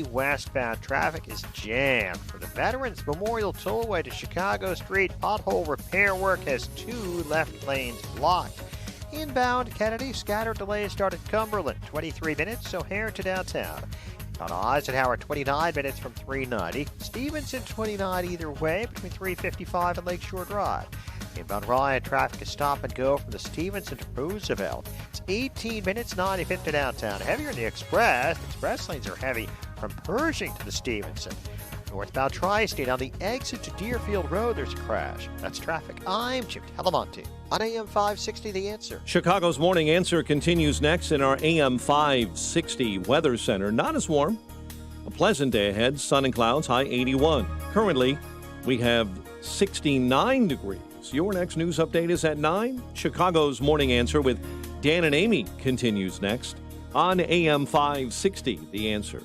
Westbound traffic is jammed for the Veterans Memorial Tollway to Chicago Street. Pothole repair work has 2 left lanes blocked. Inbound Kennedy, scattered delays start at Cumberland, 23 minutes, O'Hare to downtown. On Eisenhower, 29 minutes from 390. Stevenson, 29 either way between 355 and Lakeshore Drive. Inbound Ryan, traffic is stop and go from the Stevenson to Roosevelt. It's 18 minutes, 95th to downtown. Heavier in the Express. Express lanes are heavy from Pershing to the Stevenson. Northbound Tri-State on the exit to Deerfield Road, there's a crash. That's traffic. I'm Jim Talamonte on AM 560, The Answer. Chicago's Morning Answer continues next in our AM 560 Weather Center. Not as warm. A pleasant day ahead. Sun and clouds, high 81. Currently, we have 69 degrees. Your next news update is at 9. Chicago's Morning Answer with Dan and Amy continues next on AM 560, The Answer.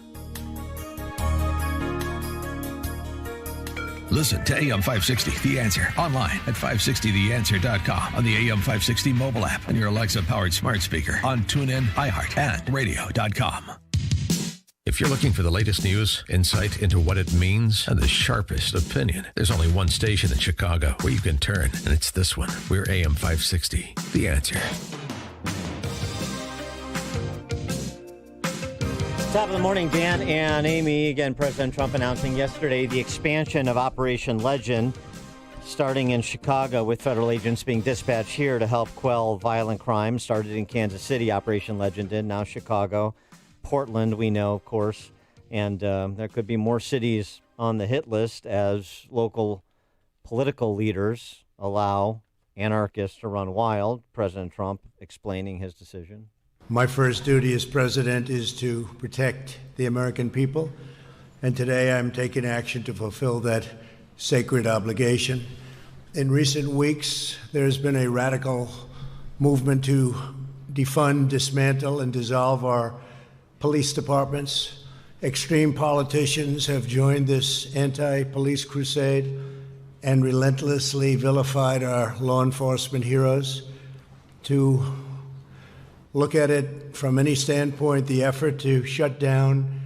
Listen to AM 560, The Answer, online at 560theanswer.com, on the AM 560 mobile app, on your Alexa-powered smart speaker, on TuneIn, iHeart, and radio.com. If you're looking for the latest news, insight into what it means, and the sharpest opinion, there's only one station in Chicago where you can turn, and it's this one. We're AM 560, The Answer. Top of the morning, Dan and Amy. Again, President Trump announcing yesterday the expansion of Operation Legend, starting in Chicago with federal agents being dispatched here to help quell violent crime. Started in Kansas City, Operation Legend did, now Chicago. Portland, we know, of course. And there could be more cities on the hit list as local political leaders allow anarchists to run wild. President Trump explaining his decision. My first duty as president is to protect the American people, and today I'm taking action to fulfill that sacred obligation. In recent weeks, there's been a radical movement to defund, dismantle, and dissolve our police departments. Extreme politicians have joined this anti-police crusade and relentlessly vilified our law enforcement heroes. To look at it from any standpoint, the effort to shut down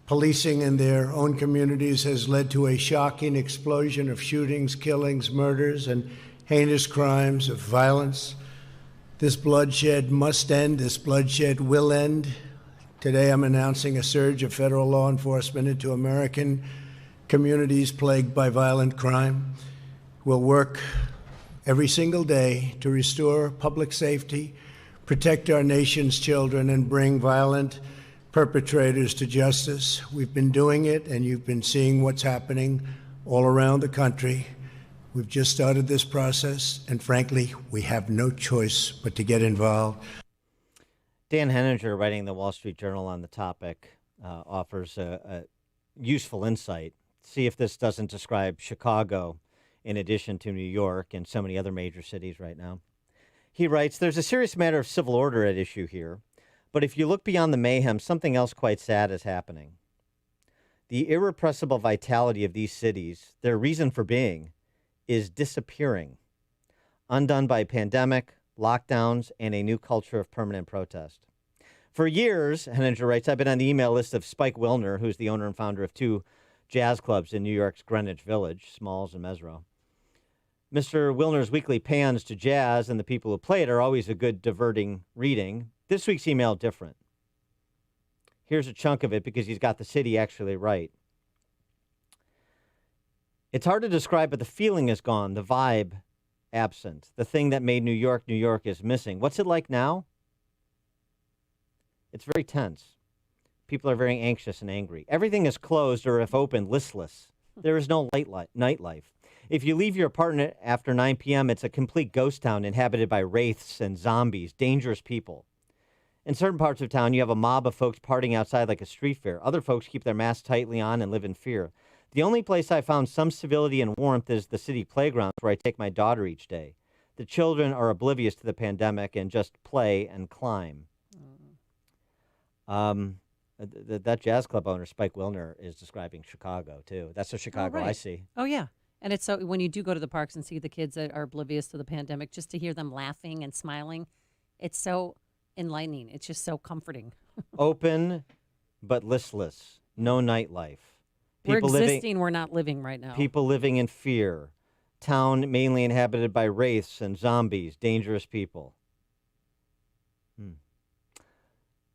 policing in their own communities has led to a shocking explosion of shootings, killings, murders, and heinous crimes of violence. This bloodshed must end. This bloodshed will end. Today I'm announcing a surge of federal law enforcement into American communities plagued by violent crime. We'll work every single day to restore public safety, protect our nation's children, and bring violent perpetrators to justice. We've been doing it, and you've been seeing what's happening all around the country. We've just started this process, and frankly, we have no choice but to get involved. Dan Henninger, writing the Wall Street Journal on the topic, offers a useful insight. See if this doesn't describe Chicago in addition to New York and so many other major cities right now. He writes, there's a serious matter of civil order at issue here, but if you look beyond the mayhem, something else quite sad is happening. The irrepressible vitality of these cities, their reason for being, is disappearing, undone by pandemic, lockdowns, and a new culture of permanent protest. For years, Henninger writes, I've been on the email list of Spike Wilner, who's the owner and founder of 2 jazz clubs in New York's Greenwich Village, Smalls and Mesro. Mr. Wilner's weekly pans to jazz and the people who play it are always a good diverting reading. This week's email different. Here's a chunk of it because he's got the city actually right. It's hard to describe, but the feeling is gone, the vibe absent. The thing that made New York is missing. What's it like now? It's very tense. People are very anxious and angry. Everything is closed or, if open, listless. There is no nightlife. If you leave your apartment after 9 p.m., it's a complete ghost town inhabited by wraiths and zombies, dangerous people. In certain parts of town, you have a mob of folks partying outside like a street fair. Other folks keep their masks tightly on and live in fear. The only place I found some civility and warmth is the city playgrounds where I take my daughter each day. The children are oblivious to the pandemic and just play and climb. That jazz club owner, Spike Wilner, is describing Chicago, too. That's the Chicago I see. Oh, yeah. And it's so when you do go to the parks and see the kids that are oblivious to the pandemic, just to hear them laughing and smiling, it's so enlightening. It's just so comforting. Open but listless. no nightlife. We're People existing, we're not living right now. People living in fear. Town mainly inhabited by wraiths and zombies, dangerous people.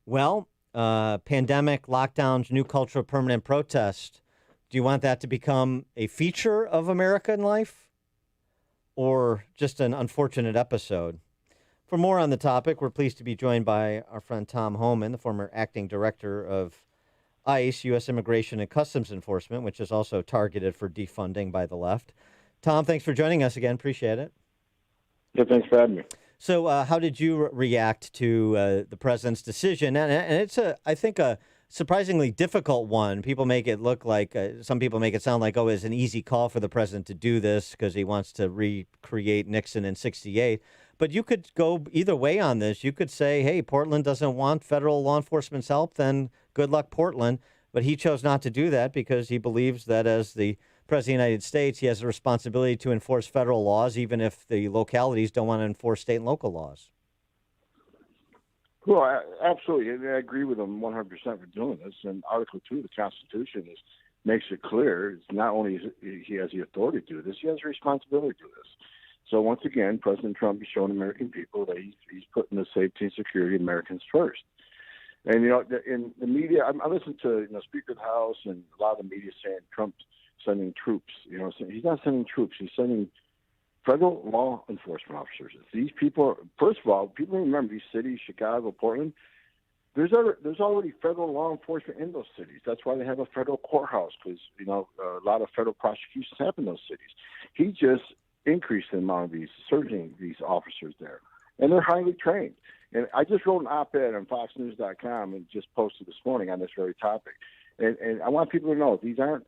Well, pandemic, lockdowns, new culture of permanent protest. Do you want that to become a feature of American life or just an unfortunate episode? For more on the topic, we're pleased to be joined by our friend Tom Homan, the former acting director of ICE, U.S. Immigration and Customs Enforcement, which is also targeted for defunding by the left. Tom, thanks for joining us again. Appreciate it. Yeah, thanks for having me. So how did you react to the president's decision? And it's, I think, a surprisingly difficult one. People make it look like, some people make it sound like, oh, it's an easy call for the president to do this because he wants to recreate Nixon in '68. But you could go either way on this. You could say, hey, Portland doesn't want federal law enforcement's help, then good luck, Portland. But he chose not to do that because he believes that as the President of the United States, he has a responsibility to enforce federal laws, even if the localities don't want to enforce state and local laws. Well, absolutely. And I agree with him 100% for doing this. And Article 2 of the Constitution makes it clear it's not only he has the authority to do this, he has a responsibility to do this. So once again, President Trump is showing American people that he's putting the safety and security of Americans first. And, in the media, I listen to Speaker of the House and a lot of the media saying Trump's sending troops. He's not sending troops. He's sending federal law enforcement officers. These people, first of all, people remember these cities, Chicago, Portland, there's already federal law enforcement in those cities. That's why they have a federal courthouse, because, a lot of federal prosecutions happen in those cities. He just increased the amount of surging these officers there. And they're highly trained. And I just wrote an op-ed on FoxNews.com and just posted this morning on this very topic. And I want people to know these aren't,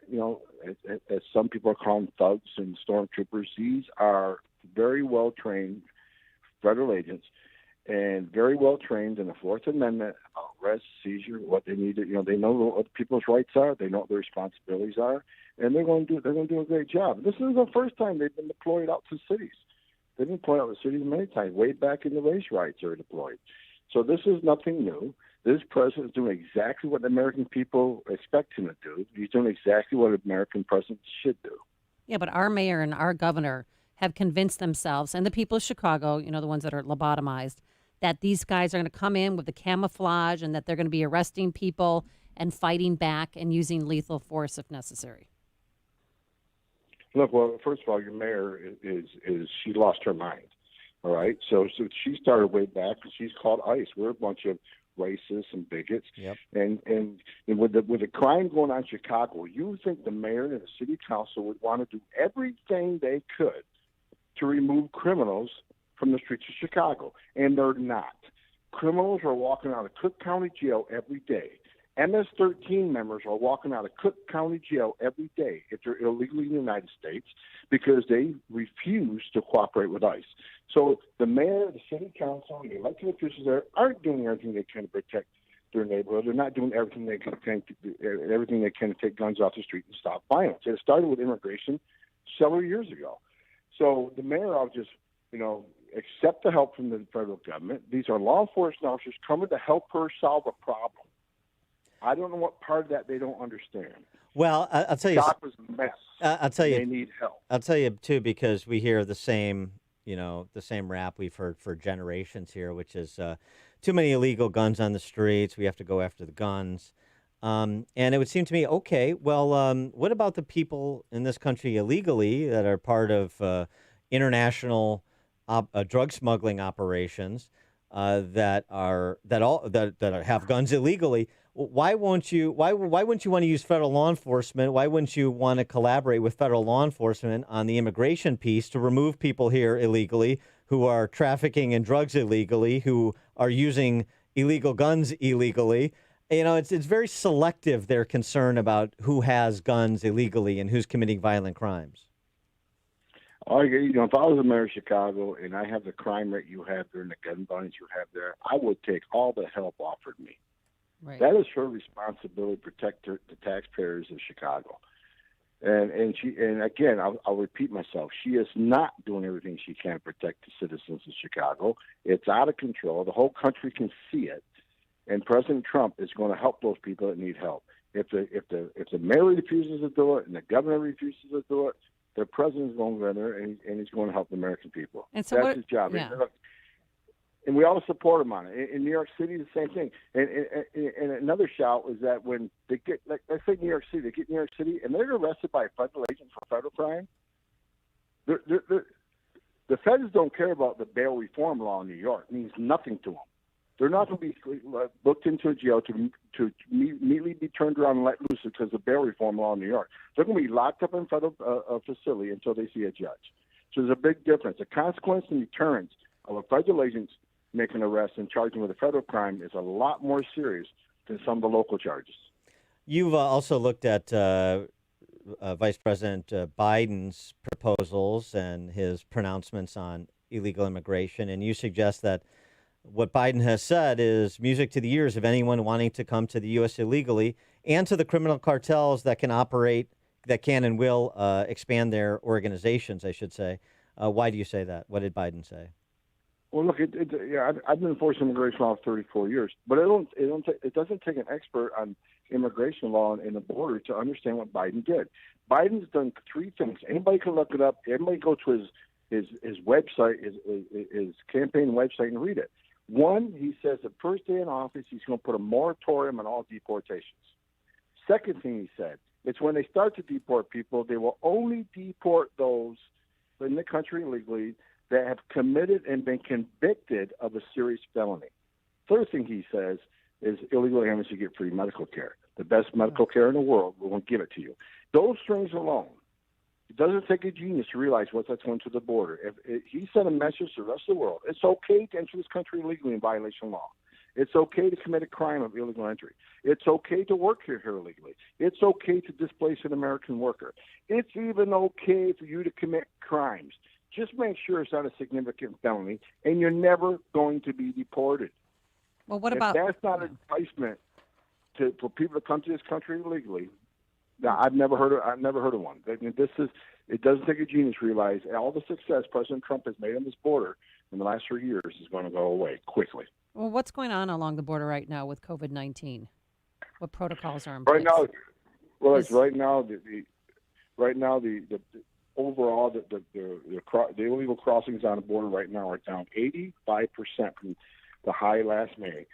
as some people are calling thugs and stormtroopers, these are very well-trained federal agents and very well-trained in the Fourth Amendment, arrest, seizure, what they need to, they know what people's rights are, they know what their responsibilities are, and they're going to do a great job. This is the first time they've been deployed out to cities. They've been deployed out to cities many times, way back in the race riots they were deployed. So this is nothing new. This president is doing exactly what the American people expect him to do. He's doing exactly what an American president should do. Yeah, but our mayor and our governor have convinced themselves, and the people of Chicago, the ones that are lobotomized, that these guys are going to come in with the camouflage and that they're going to be arresting people and fighting back and using lethal force if necessary. Look, well, first of all, your mayor is she lost her mind, all right? So she started way back, and she's called ICE. We're a bunch of racists and bigots. Yep. And with the crime going on in Chicago, you think the mayor and the city council would want to do everything they could to remove criminals from the streets of Chicago, and they're not. Criminals are walking out of Cook County Jail every day. MS-13 members are walking out of Cook County Jail every day if they're illegally in the United States because they refuse to cooperate with ICE. So the mayor, the city council, and the elected officials there aren't doing everything they can to protect their neighborhood. They're not doing everything they can to take guns off the street and stop violence. It started with immigration several years ago. So the mayor ought to just, accept the help from the federal government. These are law enforcement officers coming to help her solve a problem. I don't know what part of that they don't understand. Well, I'll tell you. Stop was a mess. I'll tell you. They need help. I'll tell you, too, because we hear the same rap we've heard for generations here, which is too many illegal guns on the streets. We have to go after the guns. And it would seem to me, okay, well, what about the people in this country illegally that are part of international drug smuggling operations that have guns illegally? Why wouldn't you want to use federal law enforcement? Why wouldn't you want to collaborate with federal law enforcement on the immigration piece to remove people here illegally who are trafficking in drugs illegally, who are using illegal guns illegally? It's very selective, their concern about who has guns illegally and who's committing violent crimes. If I was the mayor of Chicago and I have the crime rate you have there and the gun violence you have there, I would take all the help offered me. Right. That is her responsibility to protect the taxpayers of Chicago. And again, I'll repeat myself. She is not doing everything she can to protect the citizens of Chicago. It's out of control. The whole country can see it. And President Trump is going to help those people that need help. If the mayor refuses to do it and the governor refuses to do it, the president's going to go in there and he's going to help the American people. And so that's his job. Yeah. And we all support him on it. In New York City, the same thing. And another shout is that when they get, like, let's say New York City, they get New York City and they're arrested by a federal agent for federal crime. The feds don't care about the bail reform law in New York. It means nothing to them. They're not going to be booked into a jail to immediately be turned around and let loose because of bail reform law in New York. They're going to be locked up in federal facility until they see a judge. So there's a big difference. The consequence and deterrence of a federal agent making an arrest and charging with a federal crime is a lot more serious than some of the local charges. You've also looked at Vice President Biden's proposals and his pronouncements on illegal immigration, and you suggest that what Biden has said is music to the ears of anyone wanting to come to the U.S. illegally and to the criminal cartels that can and will expand their organizations, I should say. Why do you say that? What did Biden say? Well, look, I've been enforcing immigration law for 34 years, but it doesn't take an expert on immigration law and the border to understand what Biden did. Biden's done three things. Anybody can look it up. Everybody go to his website, his campaign website, and read it. One, he says the first day in office, he's going to put a moratorium on all deportations. Second thing he said, it's when they start to deport people, they will only deport those in the country illegally that have committed and been convicted of a serious felony. Third thing he says is illegal aliens should get free medical care. The best medical care in the world, we won't give it to you. Those strings alone, it doesn't take a genius to realize what that's going to the border. He sent a message to the rest of the world. It's okay to enter this country illegally in violation of law. It's okay to commit a crime of illegal entry. It's okay to work here illegally. It's okay to displace an American worker. It's even okay for you to commit crimes. Just make sure it's not a significant felony, and you're never going to be deported. Well, what about... If that's not an enticement for people to come to this country illegally, now, I've never heard of one. It doesn't take a genius to realize all the success President Trump has made on this border in the last 3 years is going to go away quickly. Well, what's going on along the border right now with COVID-19? What protocols are in place? Right now, the overall the illegal crossings on the border right now are down 85% from the high last May,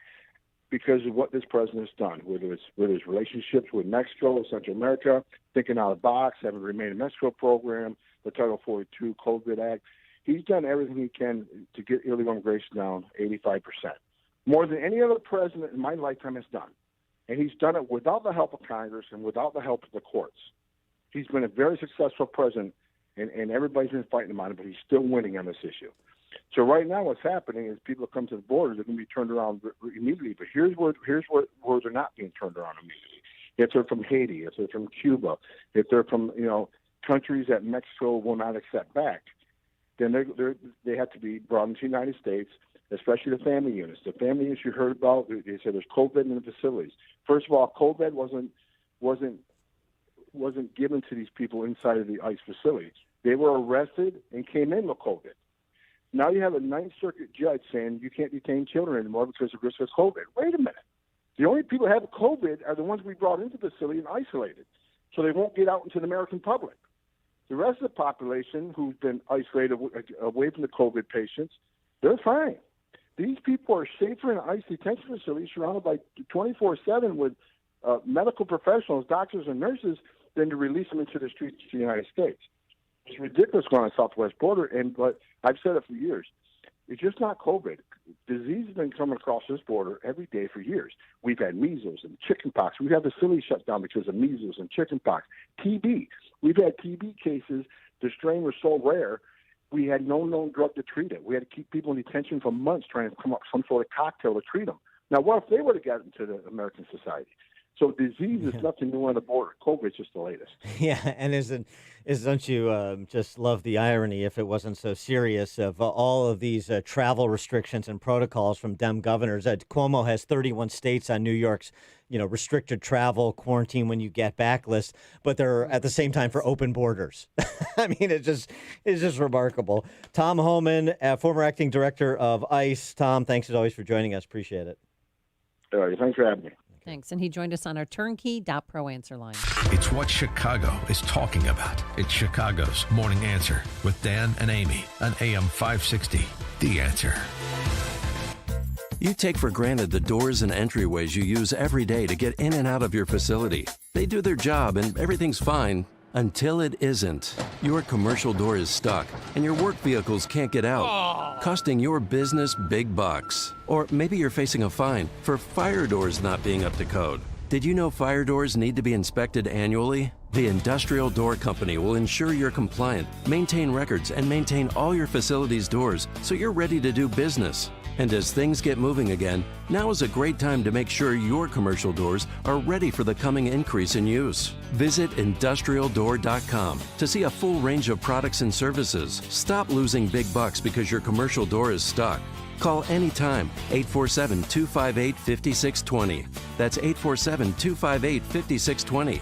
because of what this president has done, with his relationships with Mexico, Central America, thinking out of the box, having the Remain in Mexico program, the Title 42 COVID Act. He's done everything he can to get illegal immigration down 85%. More than any other president in my lifetime has done. And he's done it without the help of Congress and without the help of the courts. He's been a very successful president, and everybody's been fighting him on it, but he's still winning on this issue. So right now what's happening is people come to the border, they're going to be turned around immediately. But here's where they're not being turned around immediately. If they're from Haiti, if they're from Cuba, if they're from countries that Mexico will not accept back, then they have to be brought into the United States, especially the family units. The family units you heard about, they said there's COVID in the facilities. First of all, COVID wasn't given to these people inside of the ICE facilities. They were arrested and came in with COVID. Now you have a Ninth Circuit judge saying you can't detain children anymore because of risk of COVID. Wait a minute. The only people who have COVID are the ones we brought into the facility and isolated, so they won't get out into the American public. The rest of the population who's been isolated away from the COVID patients, they're fine. These people are safer in ICE detention facilities surrounded by 24/7 with medical professionals, doctors and nurses, than to release them into the streets of the United States. It's ridiculous going on the southwest border, but I've said it for years. It's just not COVID. Disease has been coming across this border every day for years. We've had measles and chickenpox. We've had the facility shut down because of measles and chickenpox. TB. We've had TB cases. The strain was so rare, we had no known drug to treat it. We had to keep people in detention for months trying to come up with some sort of cocktail to treat them. Now, what if they would have gotten into the American society? So disease is nothing new on the border. COVID's just the latest. Yeah, and don't you just love the irony, if it wasn't so serious, of all of these travel restrictions and protocols from Dem governors? Cuomo has 31 states on New York's restricted travel, quarantine when you get back list, but they're at the same time for open borders. I mean, it's just remarkable. Tom Homan, former acting director of ICE. Tom, thanks as always for joining us. Appreciate it. All right, thanks for having me. Thanks. And he joined us on our turnkey.pro answer line. It's what Chicago is talking about. It's Chicago's Morning Answer with Dan and Amy on AM 560. The Answer. You take for granted the doors and entryways you use every day to get in and out of your facility. They do their job and everything's fine until it isn't. Your commercial door is stuck and your work vehicles can't get out, costing your business big bucks. Or maybe you're facing a fine for fire doors not being up to code. Did you know fire doors need to be inspected annually? The Industrial Door Company will ensure you're compliant, maintain records, and maintain all your facility's doors so you're ready to do business. And as things get moving again, now is a great time to make sure your commercial doors are ready for the coming increase in use. Visit industrialdoor.com to see a full range of products and services. Stop losing big bucks because your commercial door is stuck. Call anytime, 847-258-5620. That's 847-258-5620.